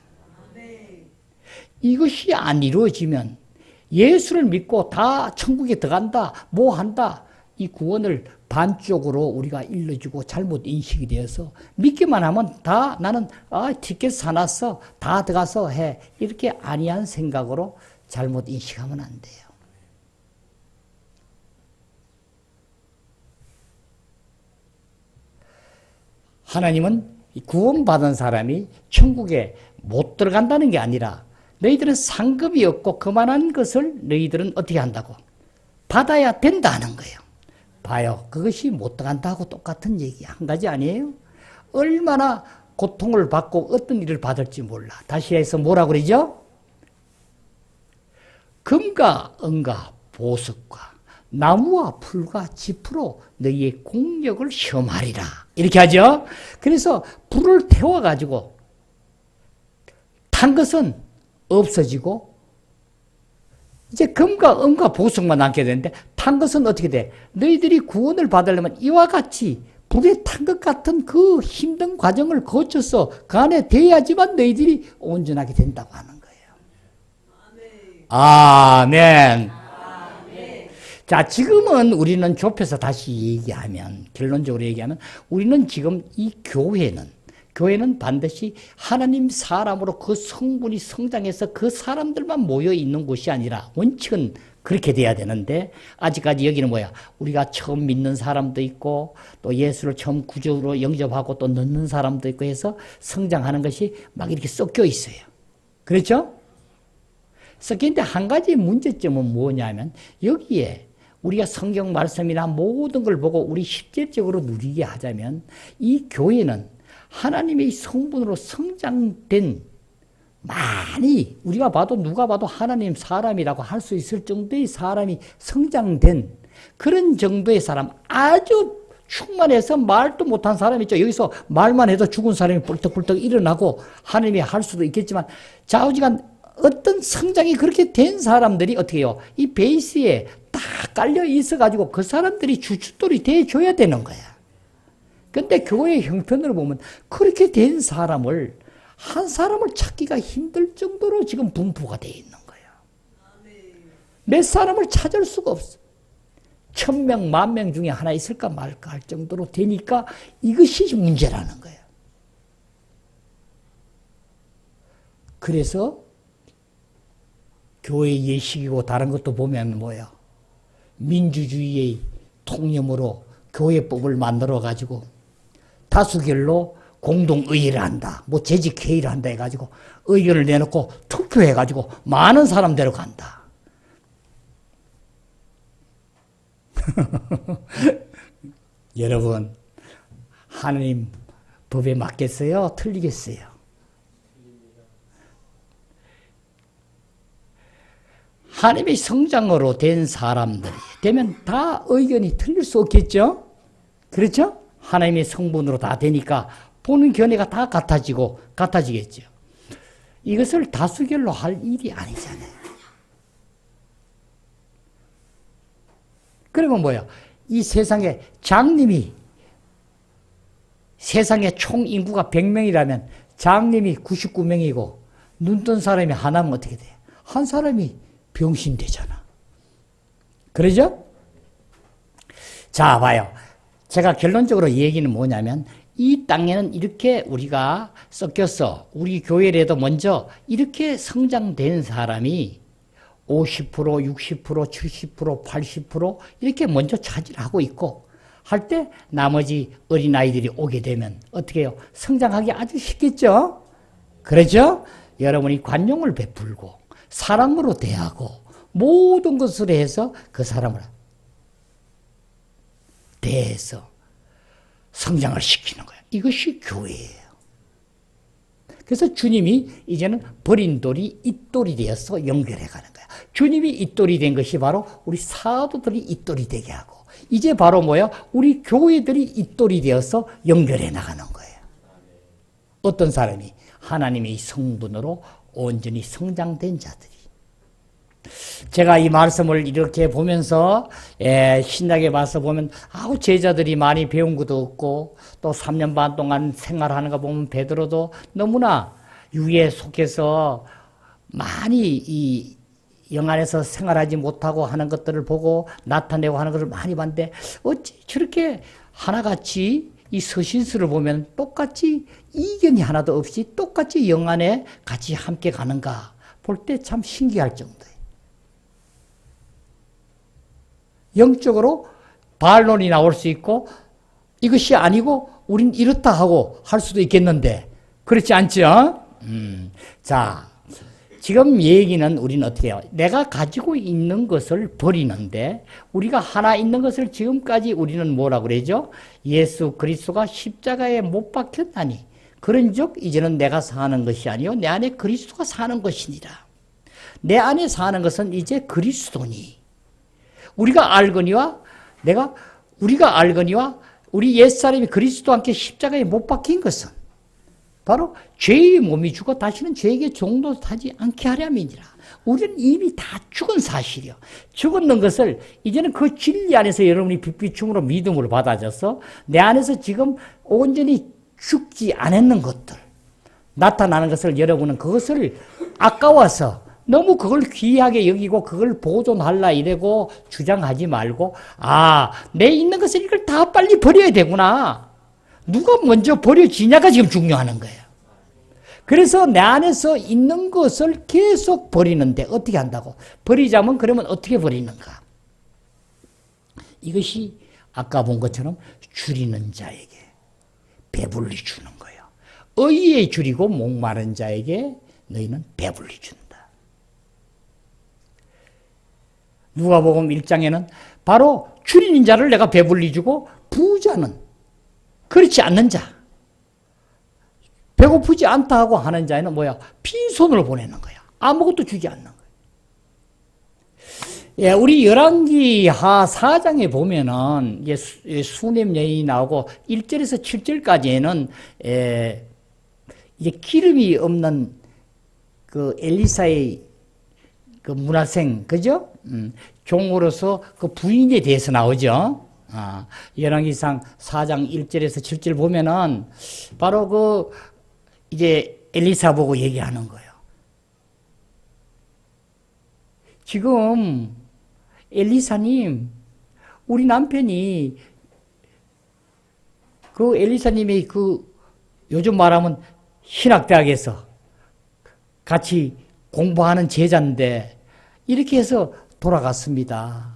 이것이 안 이루어지면 예수를 믿고 다 천국에 들어간다, 뭐 한다, 이 구원을 반쪽으로 우리가 일러주고 잘못 인식이 되어서 믿기만 하면 다 나는 티켓 사놨어, 다 들어가서 해, 이렇게 아니한 생각으로 잘못 인식하면 안 돼요. 하나님은 구원받은 사람이 천국에 못 들어간다는 게 아니라 너희들은 상급이 없고 그만한 것을 너희들은 어떻게 한다고? 받아야 된다는 거예요. 봐요. 그것이 못 들어간다고 똑같은 얘기 한 가지 아니에요? 얼마나 고통을 받고 어떤 일을 받을지 몰라. 다시 해서 뭐라고 그러죠? 금과 은과 보석과 나무와 풀과 짚으로 너희의 공력을 시험하리라. 이렇게 하죠. 그래서 불을 태워가지고 탄 것은 없어지고 이제 금과 은과 보석만 남게 되는데 탄 것은 어떻게 돼? 너희들이 구원을 받으려면 이와 같이 불에 탄 것 같은 그 힘든 과정을 거쳐서 그 안에 돼야지만 너희들이 온전하게 된다고 하는 거예요. 아멘. 자, 지금은 우리는 좁혀서 다시 얘기하면, 결론적으로 얘기하면, 우리는 지금 이 교회는 반드시 하나님 사람으로 그 성분이 성장해서 그 사람들만 모여 있는 곳이 아니라, 원칙은 그렇게 돼야 되는데, 아직까지 여기는 뭐야? 우리가 처음 믿는 사람도 있고, 또 예수를 처음 구주로 영접하고 또 넣는 사람도 있고 해서 성장하는 것이 막 이렇게 섞여 있어요. 그렇죠? 섞여 있는데 한 가지 문제점은 뭐냐면, 여기에 우리가 성경 말씀이나 모든 걸 보고 우리 실질적으로 누리게 하자면 이 교회는 하나님의 성분으로 성장된 많이 우리가 봐도 누가 봐도 하나님 사람이라고 할 수 있을 정도의 사람이 성장된 그런 정도의 사람, 아주 충만해서 말도 못한 사람 있죠. 여기서 말만 해도 죽은 사람이 뿔떡뿔떡 일어나고 하나님이 할 수도 있겠지만 좌우지간 어떤 성장이 그렇게 된 사람들이 어떻게 해요? 이 베이스에 딱 깔려 있어가지고 그 사람들이 주춧돌이 돼줘야 되는 거야. 근데 교회의 형편으로 보면 그렇게 된 사람을 한 사람을 찾기가 힘들 정도로 지금 분포가 되어 있는 거예요. 몇 사람을 찾을 수가 없어. 1000명, 10,000명 중에 하나 있을까 말까 할 정도로 되니까 이것이 문제라는 거예요. 그래서 교회 예식이고 다른 것도 보면 뭐예요? 민주주의의 통념으로 교회법을 만들어가지고 다수결로 공동의회를 한다. 뭐 재직회의를 한다 해가지고 의견을 내놓고 투표해가지고 많은 사람 데려간다. 여러분, 하나님 법에 맞겠어요? 틀리겠어요? 하나님의 성장으로 된 사람들이 되면 다 의견이 틀릴 수 없겠죠? 그렇죠? 하나님의 성분으로 다 되니까 보는 견해가 다 같아지겠죠. 이것을 다수결로 할 일이 아니잖아요. 그러면 뭐야? 이 세상에 장님이 세상에 총 인구가 100명이라면 장님이 99명이고 눈 뜬 사람이 하나면 어떻게 돼? 한 사람이 병신되잖아. 그러죠? 자, 봐요. 제가 결론적으로 얘기는 뭐냐면 이 땅에는 이렇게 우리가 섞여서 우리 교회라도 먼저 이렇게 성장된 사람이 50%, 60%, 70%, 80% 이렇게 먼저 차지하고 있고 할 때 나머지 어린아이들이 오게 되면 어떻게 해요? 성장하기 아주 쉽겠죠? 그렇죠? 여러분이 관용을 베풀고 사랑으로 대하고 모든 것을 해서 그 사람을 대해서 성장을 시키는 거예요. 이것이 교회예요. 그래서 주님이 이제는 버린 돌이 잇돌이 되어서 연결해 가는 거예요. 주님이 잇돌이 된 것이 바로 우리 사도들이 잇돌이 되게 하고 이제 바로 뭐예요? 우리 교회들이 잇돌이 되어서 연결해 나가는 거예요. 어떤 사람이? 하나님의 성분으로 온전히 성장된 자들이. 제가 이 말씀을 이렇게 보면서 신약에 와서 보면 아우 제자들이 많이 배운 것도 없고 또 3년 반 동안 생활하는 거 보면 베드로도 너무나 유에 속해서 많이 이 영안에서 생활하지 못하고 하는 것들을 보고 나타내고 하는 것을 많이 봤는데 어찌 저렇게 하나같이 이 서신서를 보면 똑같이 이견이 하나도 없이 똑같이 영안에 같이 함께 가는가 볼 때 참 신기할 정도예요. 영적으로 반론이 나올 수 있고 이것이 아니고 우린 이렇다 하고 할 수도 있겠는데 그렇지 않죠? 자, 지금 얘기는 우리는 어떻게 해요? 내가 가지고 있는 것을 버리는데 우리가 하나 있는 것을 지금까지 우리는 뭐라고 그러죠? 예수 그리스도가 십자가에 못 박혔나니 그런즉 이제는 내가 사는 것이 아니요 내 안에 그리스도가 사는 것이니라. 내 안에 사는 것은 이제 그리스도니 우리가 알거니와 우리 옛사람이 그리스도와 함께 십자가에 못 박힌 것은 바로 죄의 몸이 죽어 다시는 죄에게 종노하지 않게 하려면이라. 우리는 이미 다 죽은 사실이요. 죽었는 것을 이제는 그 진리 안에서 여러분이 빛비춤으로 믿음으로 받아져서 내 안에서 지금 온전히 죽지 않았는 것들 나타나는 것을 여러분은 그것을 아까워서 너무 그걸 귀하게 여기고 그걸 보존하려 이래고 주장하지 말고 내 있는 것을 이걸 다 빨리 버려야 되구나. 누가 먼저 버려지냐가 지금 중요한 거예요. 그래서 내 안에서 있는 것을 계속 버리는데 어떻게 한다고? 버리자면 그러면 어떻게 버리는가? 이것이 아까 본 것처럼 줄이는 자에게 배불리 주는 거예요. 의에 줄이고 목마른 자에게 너희는 배불리 준다. 누가복음 1장에는 바로 줄이는 자를 내가 배불리 주고 부자는 그렇지 않는 자, 배고프지 않다 하고 하는 자에는 뭐야? 빈손으로 보내는 거야. 아무것도 주지 않는 거야. 예, 우리 열왕기하 4장에 보면은 수냄 여인이 나오고 1절에서 7절까지에는 이제 기름이 없는 그 엘리사의 그 문화생, 그죠? 종으로서 그 부인에 대해서 나오죠. 열왕기상 4장 1절에서 7절 보면은 바로 그 이제 엘리사 보고 얘기하는 거예요. 지금 엘리사님, 우리 남편이 그 엘리사님이 그 요즘 말하면 신학대학에서 같이 공부하는 제자인데 이렇게 해서 돌아갔습니다.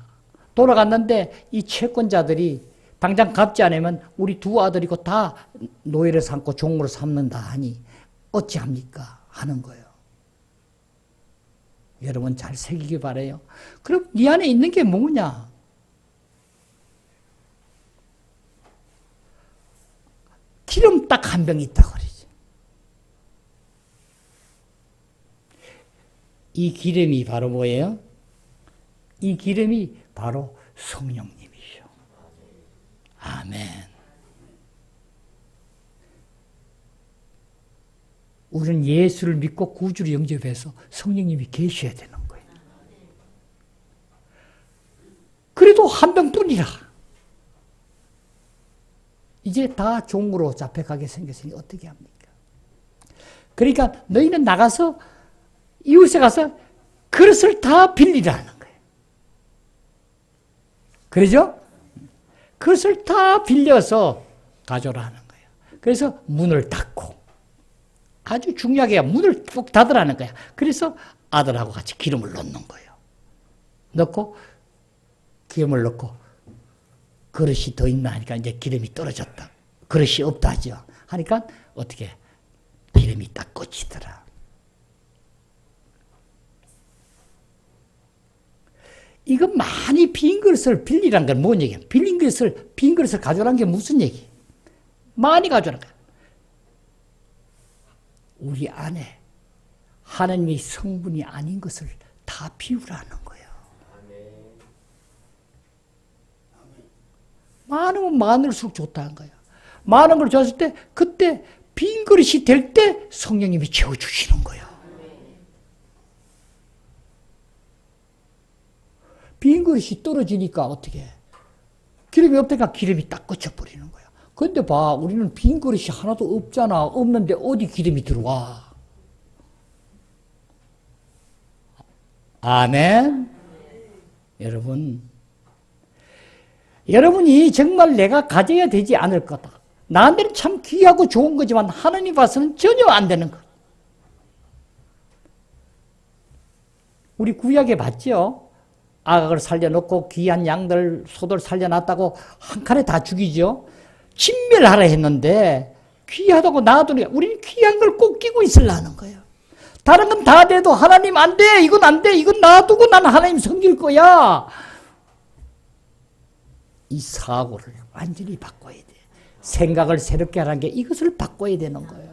돌아갔는데 이 채권자들이 당장 갚지 않으면 우리 두 아들이고 다 노예를 삼고 종으로 삼는다 하니 어찌합니까? 하는 거예요. 여러분 잘 새기기 바라요. 그럼 네 안에 있는 게 뭐냐? 기름 딱 한 병 있다고 그러지. 이 기름이 바로 뭐예요? 이 기름이 바로 성령님이죠. 아멘. 우리는 예수를 믿고 구주를 영접해서 성령님이 계셔야 되는 거예요. 그래도 한 병뿐이라. 이제 다 종으로 잡혀가게 생겼으니 어떻게 합니까? 그러니까 너희는 나가서 이웃에 가서 그릇을 다 빌리라는 거예요. 그러죠? 그릇을 다 빌려서 가져라는 거예요. 그래서 문을 닫고 아주 중요하게 문을 꼭 닫으라는 거야. 그래서 아들하고 같이 기름을 넣는 거예요. 넣고 기름을 넣고 그릇이 더 있나 하니까 이제 기름이 떨어졌다. 그릇이 없다 하죠. 하니까 어떻게 기름이 딱 꽂히더라. 이거 많이 빈 그릇을 빌리란 건 뭔 얘기야? 빈 그릇을 가져라는 게 무슨 얘기? 많이 가져라는 거야. 우리 안에 하나님의 성분이 아닌 것을 다 비우라는 거예요. 많으면 많을수록 좋다는 거야. 많은 걸 줬을 때 그때 빈 그릇이 될 때 성령님이 채워주시는 거예요. 그릇이 떨어지니까 어떻게 해? 기름이 없다니까 기름이 딱 꺼져버리는 거야. 근데 봐, 우리는 빈 그릇이 하나도 없잖아. 없는데 어디 기름이 들어와? 아멘. 여러분이 정말 내가 가져야 되지 않을 거다. 나한테는 참 귀하고 좋은 거지만 하나님 봐서는 전혀 안 되는 것. 우리 구약에 봤죠? 아각을 살려놓고 귀한 양들, 소들 살려놨다고 한 칸에 다 죽이죠? 진멸하라 했는데 귀하다고 놔두니 우리는 귀한 걸 꼭 끼고 있으려는 거예요. 다른 건 다 돼도 하나님 안 돼, 이건 안 돼, 이건 놔두고 난 하나님 섬길 거야. 이 사고를 완전히 바꿔야 돼. 생각을 새롭게 하라는 게 이것을 바꿔야 되는 거예요.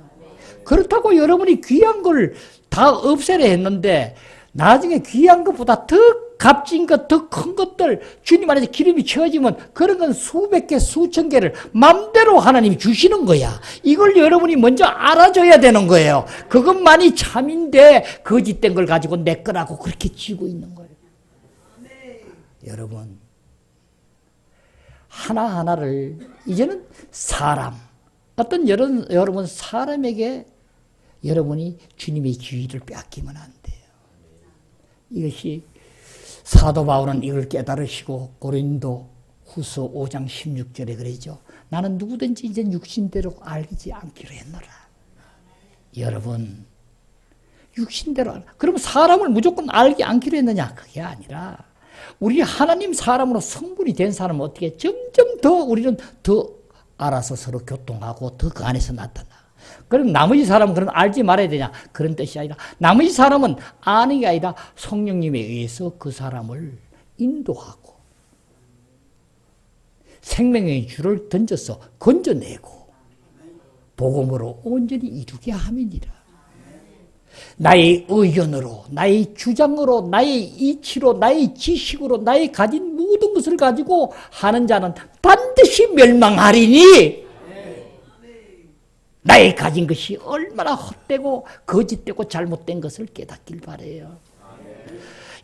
그렇다고 여러분이 귀한 걸 다 없애려 했는데 나중에 귀한 것보다 더 값진 것, 더 큰 것들 주님 안에서 기름이 채워지면 그런 건 수백 개, 수천 개를 맘대로 하나님이 주시는 거야. 이걸 여러분이 먼저 알아줘야 되는 거예요. 그것만이 참인데 거짓된 걸 가지고 내 거라고 그렇게 쥐고 있는 거예요. 여러분, 하나하나를 이제는 사람, 어떤 여러분 사람에게 여러분이 주님의 지위를 빼앗기면 안 돼요. 이것이 사도 바울은 이걸 깨달으시고 고린도 후서 5장 16절에 그러죠. 나는 누구든지 이제 육신대로 알지 않기로 했노라. 여러분, 육신대로 그럼 사람을 무조건 알지 않기로 했느냐? 그게 아니라 우리 하나님 사람으로 성분이 된 사람은 어떻게 점점 더 우리는 더 알아서 서로 교통하고 더 그 안에서 나타나. 그럼 나머지 사람은 그럼 알지 말아야 되냐? 그런 뜻이 아니라 나머지 사람은 아는 게 아니라 성령님에 의해서 그 사람을 인도하고 생명의 줄을 던져서 건져내고 복음으로 온전히 이루게 함이니라. 나의 의견으로, 나의 주장으로, 나의 이치로, 나의 지식으로, 나의 가진 모든 것을 가지고 하는 자는 반드시 멸망하리니 나의 가진 것이 얼마나 헛되고 거짓되고 잘못된 것을 깨닫길 바라요.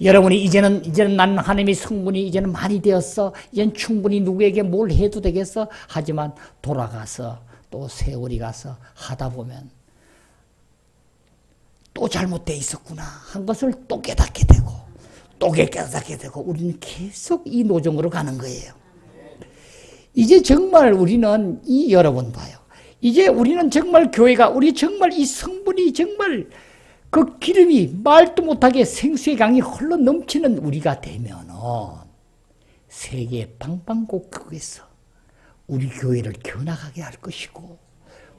여러분이 이제는 나는 하나님의 성분이 이제는 많이 되었어. 이제는 충분히 누구에게 뭘 해도 되겠어. 하지만 돌아가서 또 세월이 가서 하다 보면 또 잘못되어 있었구나 한 것을 또 깨닫게 되고 또 깨닫게 되고 우리는 계속 이 노정으로 가는 거예요. 이제 정말 우리는 여러분 봐요. 이제 우리는 정말 교회가 우리 정말 이 성분이 정말 그 기름이 말도 못하게 생수의 강이 흘러 넘치는 우리가 되면은 세계 방방곡곡에서 우리 교회를 겨나가게 할 것이고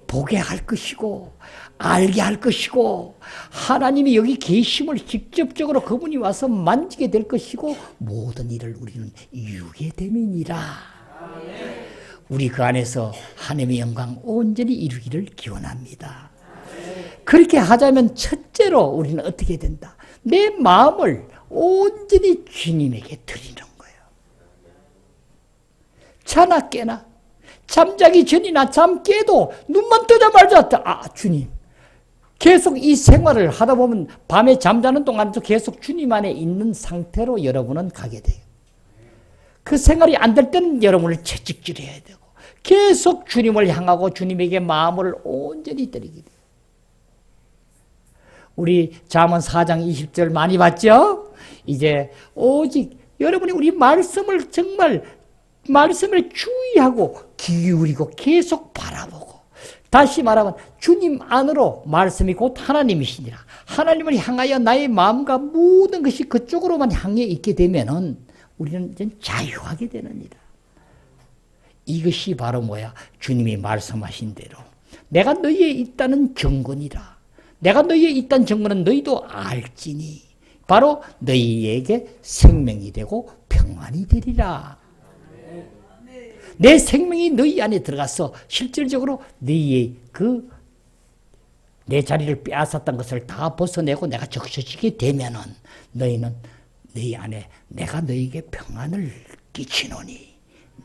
보게 할 것이고 알게 할 것이고 하나님이 여기 계심을 직접적으로 그분이 와서 만지게 될 것이고 모든 일을 우리는 이루게 됨이니라. 우리 그 안에서 하나님의 영광 온전히 이루기를 기원합니다. 그렇게 하자면 첫째로 우리는 어떻게 된다? 내 마음을 온전히 주님에게 드리는 거예요. 자나 깨나 잠자기 전이나 잠 깨도 눈만 뜨자마자 주님. 계속 이 생활을 하다 보면 밤에 잠자는 동안도 계속 주님 안에 있는 상태로 여러분은 가게 돼요. 그 생활이 안 될 때는 여러분을 채찍질해야 되고 계속 주님을 향하고 주님에게 마음을 온전히 드리게 돼요. 우리 잠언 4장 20절 많이 봤죠? 이제 오직 여러분이 우리 말씀을 정말 말씀을 주의하고 기울이고 계속 바라보고 다시 말하면 주님 안으로 말씀이 곧 하나님이시니라. 하나님을 향하여 나의 마음과 모든 것이 그쪽으로만 향해 있게 되면은 우리는 이제 자유하게 되느니라. 이것이 바로 뭐야? 주님이 말씀하신 대로 내가 너희에 있다는 증거니라. 내가 너희에 있다는 증거는 너희도 알지니 바로 너희에게 생명이 되고 평안이 되리라. 내 생명이 너희 안에 들어가서 실질적으로 너희의 내 자리를 빼앗았던 것을 다 벗어내고 내가 적셔지게 되면은 너희는 너희 안에 내가 너희에게 평안을 끼치노니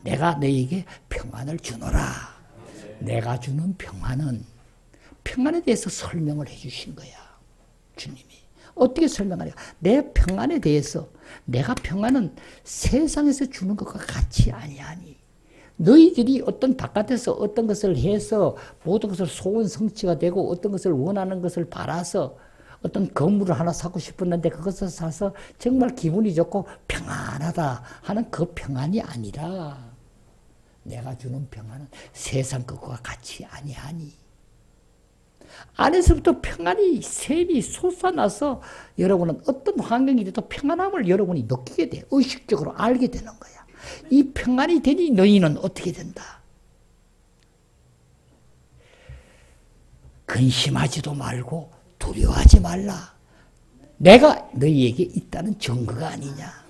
내가 너희에게 평안을 주노라. 내가 주는 평안에 대해서 설명을 해 주신 거야. 주님이 어떻게 설명하냐? 내 평안에 대해서 내가 평안은 세상에서 주는 것과 같이 아니하니. 너희들이 어떤 바깥에서 어떤 것을 해서 모든 것을 소원 성취가 되고 어떤 것을 원하는 것을 바라서 어떤 건물을 하나 사고 싶었는데 그것을 사서 정말 기분이 좋고 평안하다 하는 그 평안이 아니라 내가 주는 평안은 세상 것과 같이 아니하니. 안에서부터 평안이 샘이 솟아나서 여러분은 어떤 환경이라도 평안함을 여러분이 느끼게 돼. 의식적으로 알게 되는 거야. 이 평안이 되니 너희는 어떻게 된다? 근심하지도 말고 두려워하지 말라. 내가 너희에게 있다는 증거가 아니냐.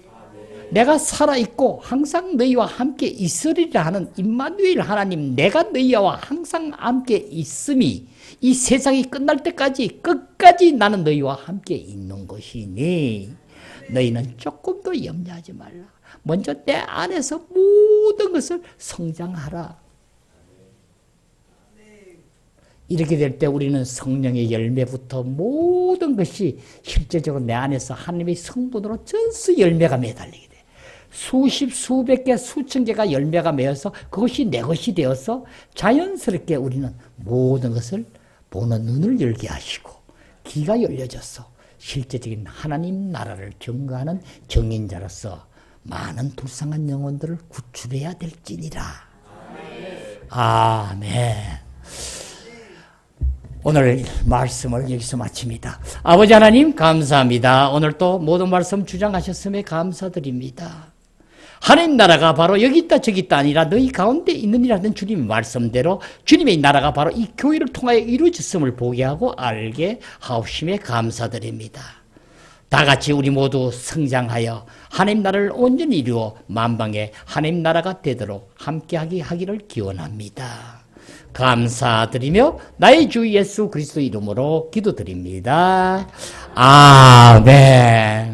내가 살아있고 항상 너희와 함께 있으리라 하는 임마누엘 하나님, 내가 너희와 항상 함께 있음이 이 세상이 끝날 때까지 끝까지 나는 너희와 함께 있는 것이니 너희는 조금도 염려하지 말라. 먼저 내 안에서 모든 것을 성장하라. 이렇게 될 때 우리는 성령의 열매부터 모든 것이 실제적으로 내 안에서 하나님의 성분으로 전수 열매가 매달리게 돼. 수십, 수백 개, 수천 개가 열매가 매어서 그것이 내 것이 되어서 자연스럽게 우리는 모든 것을 보는 눈을 열게 하시고 귀가 열려져서 실제적인 하나님 나라를 증거하는 증인자로서 많은 불쌍한 영혼들을 구출해야 될지니라. 아멘. 오늘 말씀을 여기서 마칩니다. 아버지 하나님 감사합니다. 오늘 또 모든 말씀 주장하셨음에 감사드립니다. 하나님 나라가 바로 여기 있다 저기 있다 아니라 너희 가운데 있느니라는 주님의 말씀대로 주님의 나라가 바로 이 교회를 통하여 이루어졌음을 보게 하고 알게 하옵심에 감사드립니다. 다 같이 우리 모두 성장하여 하나님 나라를 온전히 이루어 만방에 하나님 나라가 되도록 함께하게 하기를 기원합니다. 감사드리며 나의 주 예수 그리스도 이름으로 기도드립니다. 아멘.